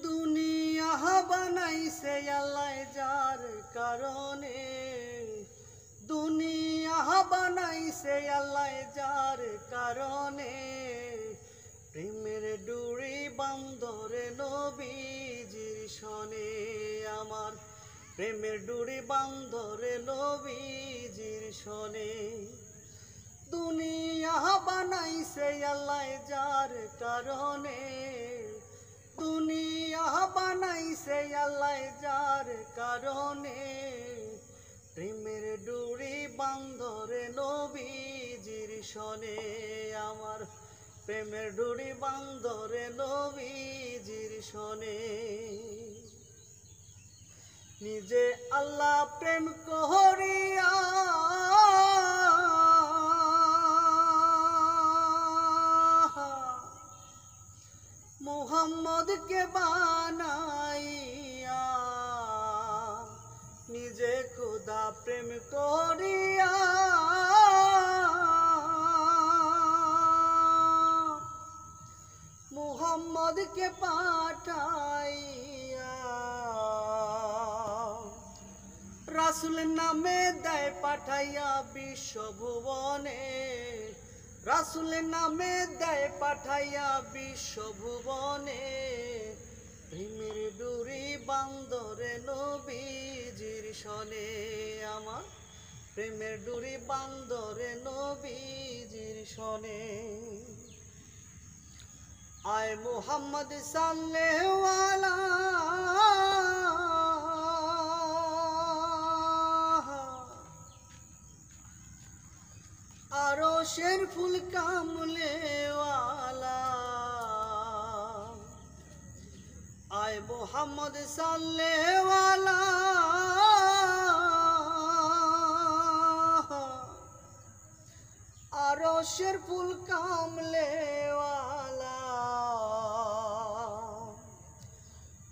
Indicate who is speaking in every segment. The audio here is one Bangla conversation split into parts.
Speaker 1: দুনিয়া বানাইছে আল্লাহ যার কারণে, দুনিয়া বানাইছে আল্লাহ যার কারণে। প্রেমের ডুরি বান্দরে নবীজির শনে, আমার প্রেমের ডুরি বান্দরে নবীজির শনে। দুনিয়া বানাইছে আল্লাহ যার কারণে, দুনিয়া বানাইছে আল্লাহ যার কারণে। প্রেমের ডুরি বান্দরে নবীজির শনে, আমার প্রেমের ডুরি বান্দরে নবীজির শনে। নিজে আল্লাহ প্রেম করিয়া মুহাম্মদকে বানাইয়া, নিজে খুদা প্রেম করিয়া মুহাম্মদকে পাঠাইয়া। রাসূল নামে দেয় পাঠাইয়া বিশ্বভুবনে, রাসূল নামে দেয় পাঠাইয়া বিশ্বভুবনে। প্রেমের ডুরি বান্দরে নবীজির শনে, আমার প্রেমের ডুরি বান্দরে নবীজির শনে। আয় মুহাম্মদ সাল্লাল্লাহু আরশের ফুল কামলেওয়ালা, আয় মুহাম্মদ সাল্লাল্লাহু আরশের ফুল কামলেওয়ালা।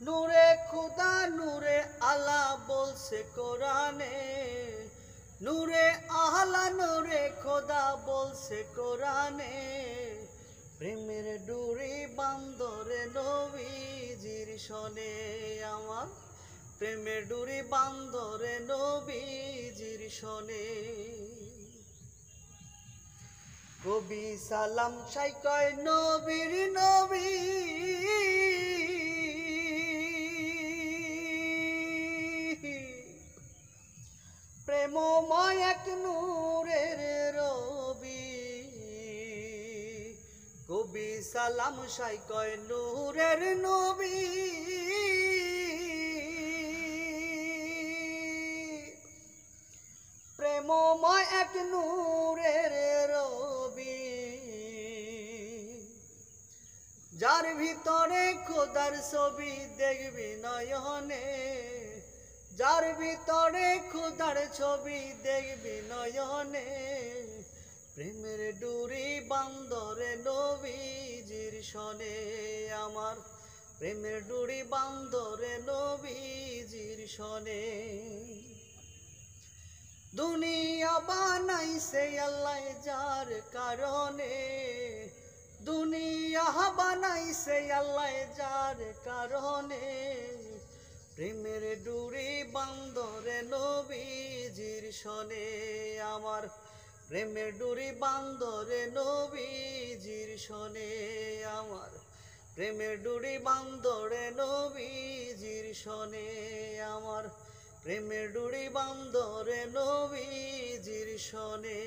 Speaker 1: নূরে খুদা নূরে আলা বলছে কোরআনে, নূরে আলা নূরে খোদা বলছে কোরআনে। প্রেমের ডুরি বান্দরে নবীজির শনে, আমার প্রেমের ডুরি বান্দরে নবীজির শনে। কবি সালাম সাই কয় নবীর নবী, প্রেমময় এক নূরের রবি। কবি সালাম সাই কয় নূরের নবী, প্রেমময় এক নূরের রবি। যার ভিতরে খোদার ছবি দেখবি নয়নে, যার ভিতরে খোদার ছবি দেখবি নয়নে। প্রেমের ডুরি বান্দরে নবীজির শনে, আমার প্রেমের ডুরি বান্দরে নবীজির শনে। দুনিয়া বানাইছে আল্লাহ যার কারণে, দুনিয়া বানাইছে আল্লাহ যার কারণে। প্রেমের ডুরি বান্দরে নবীজির শনে, আমার প্রেমের ডুরি বান্দরে নবীজির শনে, আমার প্রেমের ডুরি বান্দরে নবীজির শনে, আমার প্রেমের ডুরি বান্দরে নবীজির শনে।